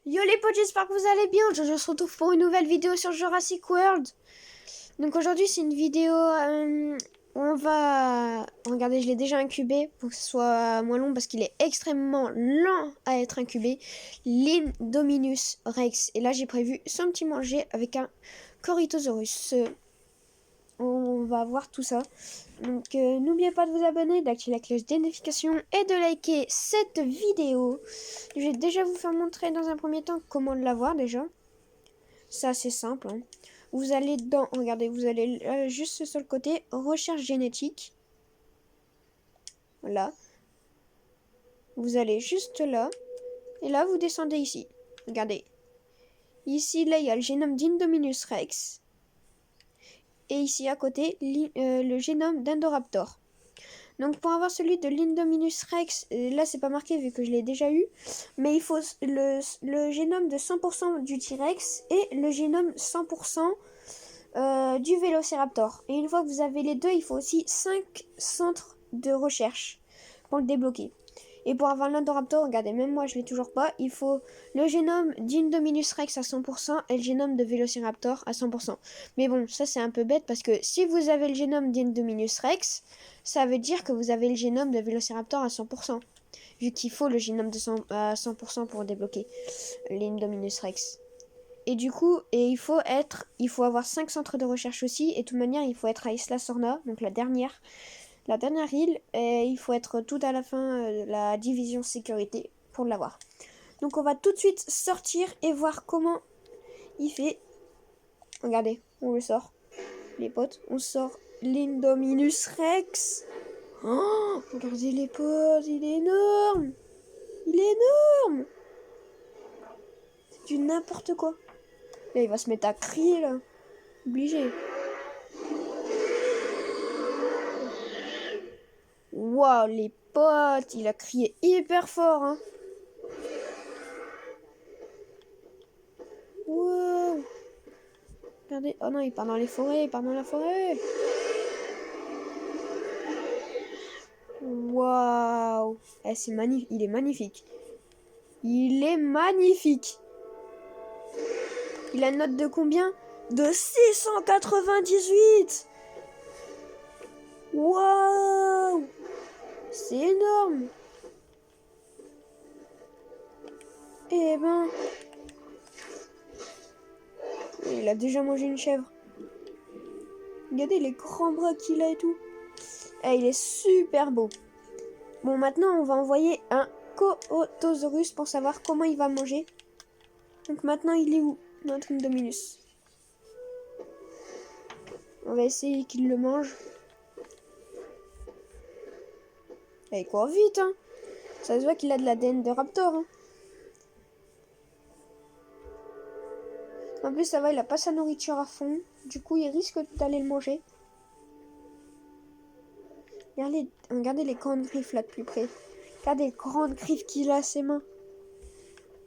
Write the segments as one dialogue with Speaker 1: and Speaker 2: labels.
Speaker 1: Yo les potes, j'espère que vous allez bien. Je se retrouve pour une nouvelle vidéo sur Jurassic World. Donc aujourd'hui c'est une vidéo où on va... Regardez, je l'ai déjà incubé pour que ce soit moins long parce qu'il est extrêmement lent à être incubé. L'Indominus Rex. Et là j'ai prévu son petit manger avec un Corythosaurus. On va voir tout ça. Donc n'oubliez pas de vous abonner, d'activer la cloche des notifications et de liker cette vidéo. Je vais déjà vous faire montrer dans un premier temps comment l'avoir déjà. C'est assez simple. Hein. Vous allez dans, regardez, vous allez juste sur le côté recherche génétique. Voilà. Vous allez juste là. Et là, vous descendez ici. Regardez. Ici, là, il y a le génome d'Indominus Rex. Et ici, à côté, le génome d'Indoraptor. Donc, pour avoir celui de l'Indominus Rex, là, c'est pas marqué vu que je l'ai déjà eu. Mais il faut le génome de 100% du T-Rex et le génome 100% du Vélociraptor. Et une fois que vous avez les deux, il faut aussi 5 centres de recherche pour le débloquer. Et pour avoir l'Indoraptor, regardez, même moi je l'ai toujours pas, il faut le génome d'Indominus Rex à 100% et le génome de Vélociraptor à 100%. Mais bon, ça c'est un peu bête parce que si vous avez le génome d'Indominus Rex, ça veut dire que vous avez le génome de Vélociraptor à 100%. Vu qu'il faut le génome de 100% pour débloquer l'Indominus Rex. Et du coup, il faut avoir 5 centres de recherche aussi. Et de toute manière, il faut être à Isla Sorna, donc la dernière île. Et il faut être tout à la fin de la division sécurité pour l'avoir. Donc on va tout de suite sortir et voir comment il fait. Regardez, on le sort. Les potes, on sort l'Indominus Rex. Oh, regardez les potes, il est énorme. Il est énorme. C'est du n'importe quoi. Là, il va se mettre à crier, là. Obligé. Waouh, les potes, il a crié hyper fort, hein. Wow. Regardez, oh non, il part dans les forêts, il part dans la forêt. Waouh. Eh, c'est magnifique, il est magnifique. Il est magnifique. Il a une note de combien? De 698. Waouh. C'est énorme. Eh ben... Il a déjà mangé une chèvre. Regardez les grands bras qu'il a et tout. Eh, il est super beau. Bon, maintenant, on va envoyer un Corythosaurus pour savoir comment il va manger. Donc maintenant, il est où, notre Indominus? On va essayer qu'il le mange. Eh, il court vite, hein. Ça se voit qu'il a de l'ADN de raptor, hein. En plus, ça va, il a pas sa nourriture à fond. Du coup, il risque d'aller le manger. Regardez les grandes griffes là de plus près. Regardez les grandes griffes qu'il a à ses mains.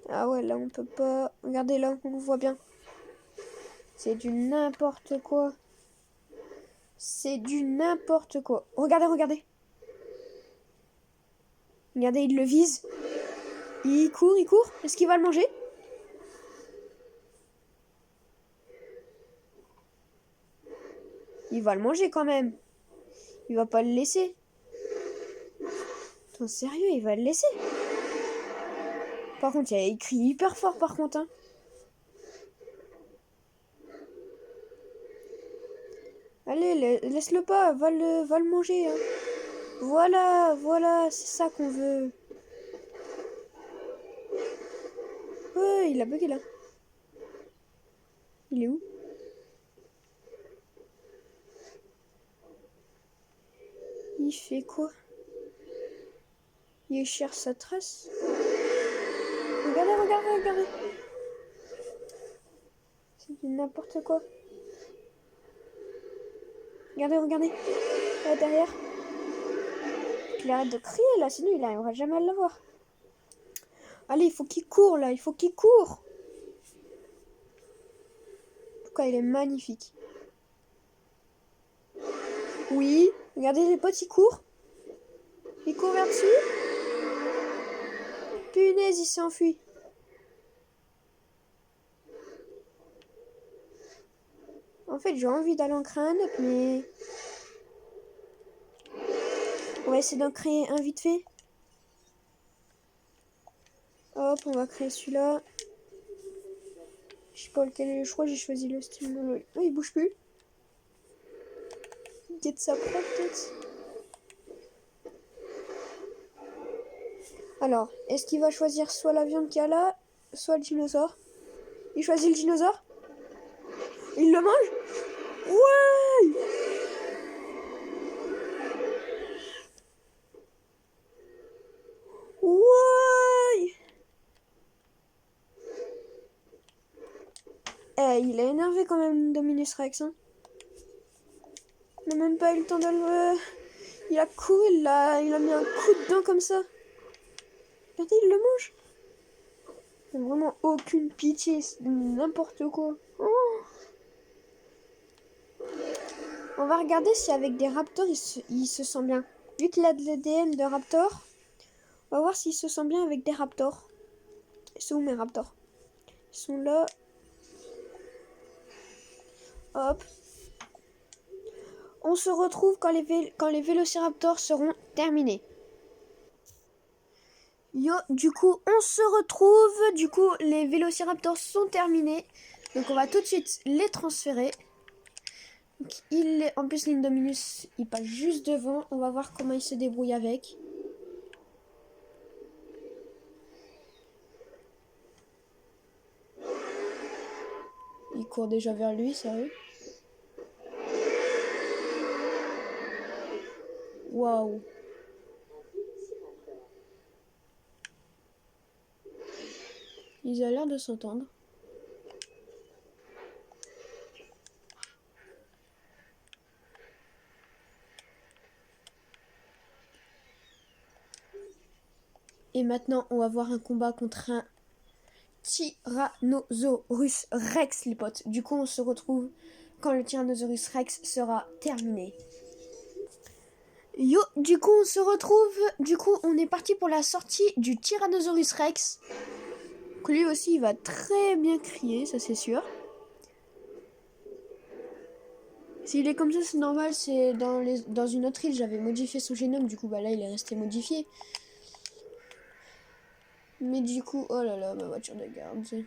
Speaker 1: Ah ouais, là on peut pas... Regardez là, on le voit bien. C'est du n'importe quoi. C'est du n'importe quoi. Regardez, regardez. Regardez, il le vise. Il court, il court. Est-ce qu'il va le manger? Il va le manger quand même. Il va pas le laisser. Attends, sérieux, il va le laisser. Par contre, il crie hyper fort par contre. Hein. Allez, laisse-le pas, va le manger. Hein. Voilà, c'est ça qu'on veut. Ouais, il a bugué là. Il est où? Il fait quoi? Il cherche sa trace. Regardez. C'est du n'importe quoi. Regardez. Là, derrière. Il arrête de crier là, sinon il n'arrivera jamais à l'avoir. Allez, il faut qu'il court là, il faut qu'il court. En tout cas, il est magnifique. Oui, regardez les potes, il court. Il court vers dessus. Punaise, il s'est enfui. En fait, j'ai envie d'aller en créer un autre, mais... On va essayer d'en créer un vite fait. Hop, on va créer celui-là. Je sais pas lequel, je crois que j'ai choisi le style. Oh, il bouge plus. Get sa propre tête. Alors, est-ce qu'il va choisir soit la viande qu'il y a là, soit le dinosaure? Il choisit le dinosaure? Il le mange? Ouais! Ouais! Eh, il est énervé quand même, Dominus Rex. Hein. Il n'a même pas eu le temps de le... Il a couru, il a mis un coup de dent comme ça. Regardez, il le mange. Il n'a vraiment aucune pitié, c'est n'importe quoi. Oh. On va regarder si avec des raptors, il se sent bien. Vu qu'il a de l'ADN de raptor, on va voir s'il se sent bien avec des raptors. Ils sont où mes raptors? Ils sont là. Hop. On se retrouve quand les vélociraptors seront terminés. Yo, du coup, on se retrouve. Du coup, les vélociraptors sont terminés. Donc, on va tout de suite les transférer. Donc, en plus, l'Indominus, il passe juste devant. On va voir comment il se débrouille avec. Il court déjà vers lui, sérieux. Waouh. Ils ont l'air de s'entendre. Et maintenant, on va voir un combat contre un Tyrannosaurus Rex, les potes. Du coup, on se retrouve quand le Tyrannosaurus Rex sera terminé. Yo, du coup, on se retrouve. Du coup, on est parti pour la sortie du Tyrannosaurus Rex. Lui aussi, il va très bien crier, ça c'est sûr. S'il est comme ça, c'est normal. C'est dans une autre île, j'avais modifié son génome. Du coup, bah là, il est resté modifié. Mais du coup, oh là là, ma voiture de garde. Du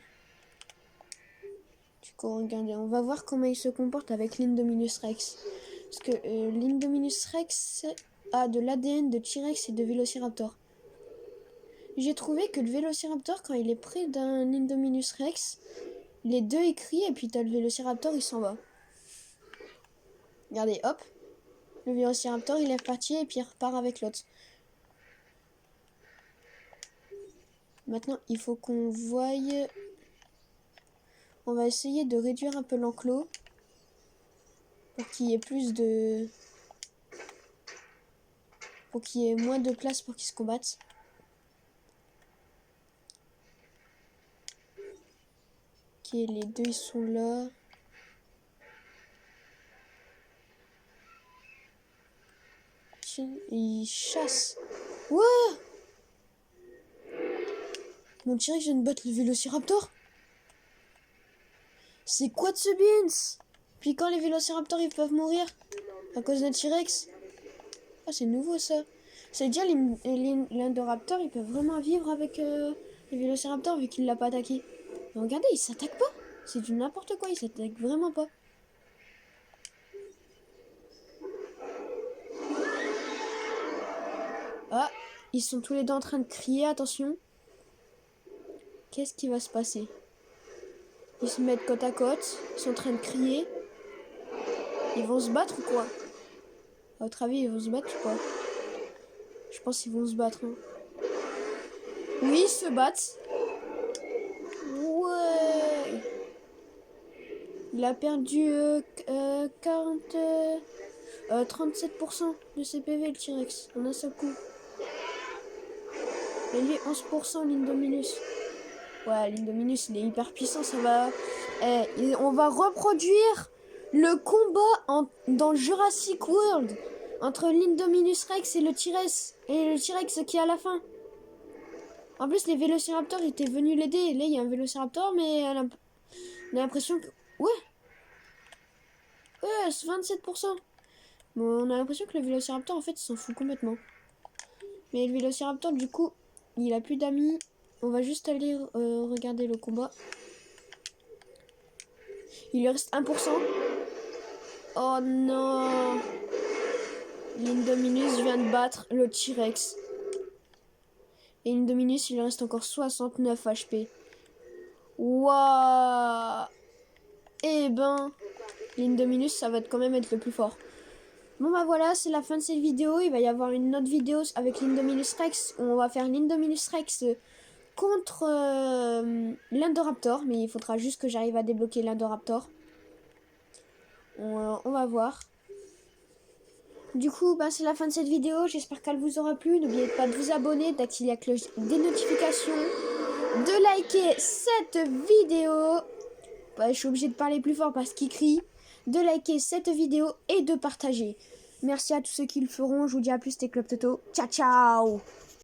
Speaker 1: coup, regardez, on va voir comment il se comporte avec l'Indominus Rex. Parce que l'Indominus Rex a de l'ADN de T-Rex et de Vélociraptor. J'ai trouvé que le Vélociraptor, quand il est près d'un Indominus Rex, les deux ils crient et puis t'as le Vélociraptor, il s'en va. Regardez, hop. Le Vélociraptor, il est parti et puis il repart avec l'autre. Maintenant, il faut qu'on voie... On va essayer de réduire un peu l'enclos. Pour qu'il y ait plus de... Pour qu'il y ait moins de place pour qu'ils se combattent. Ok, les deux, ils sont là. Ils chassent. Ouah! Mon T-Rex vient de battre le Vélociraptor. C'est quoi de ce beans? Puis quand les Vélociraptors ils peuvent mourir à cause d'un T-Rex? Ah, c'est nouveau ça. Ça veut dire les Indoraptors ils peuvent vraiment vivre avec les Vélociraptors vu qu'il l'a pas attaqué. Mais regardez, ils s'attaquent pas. C'est du n'importe quoi, ils s'attaquent vraiment pas. Ah, ils sont tous les deux en train de crier, attention. Qu'est-ce qui va se passer? Ils se mettent côte à côte, ils sont en train de crier. Ils vont se battre ou quoi? À votre avis, ils vont se battre ou quoi? Je pense qu'ils vont se battre. Hein. Oui, ils se battent. Ouais. Il a perdu 37% de ses PV, le T-Rex, en un seul coup. Et lui, 11% l'Indominus. Ouais, l'Indominus, il est hyper puissant, ça va... on va reproduire le combat dans Jurassic World entre l'Indominus Rex et le T-Rex. Et le T-Rex qui est à la fin. En plus, les Vélociraptors étaient venus l'aider. Là, il y a un Vélociraptor, mais on a l'impression que... Ouais. c'est 27%. Bon, on a l'impression que le Vélociraptor, en fait, il s'en fout complètement. Mais le Vélociraptor, du coup, il a plus d'amis. On va juste aller regarder le combat. Il lui reste 1%. Oh non! L'Indominus vient de battre le T-Rex. Et l'Indominus, il lui reste encore 69 HP. Waouh! Eh ben, l'Indominus, ça va quand même être le plus fort. Bon bah voilà, c'est la fin de cette vidéo. Il va y avoir une autre vidéo avec l'Indominus Rex où on va faire l'Indominus Rex contre l'Indoraptor. Mais il faudra juste que j'arrive à débloquer l'Indoraptor. On va voir. Du coup, bah, c'est la fin de cette vidéo. J'espère qu'elle vous aura plu. N'oubliez pas de vous abonner, d'activer la cloche des notifications, de liker cette vidéo. Bah, je suis obligée de parler plus fort parce qu'il crie. De liker cette vidéo et de partager. Merci à tous ceux qui le feront. Je vous dis à plus, c'était Club Toto. Ciao, ciao!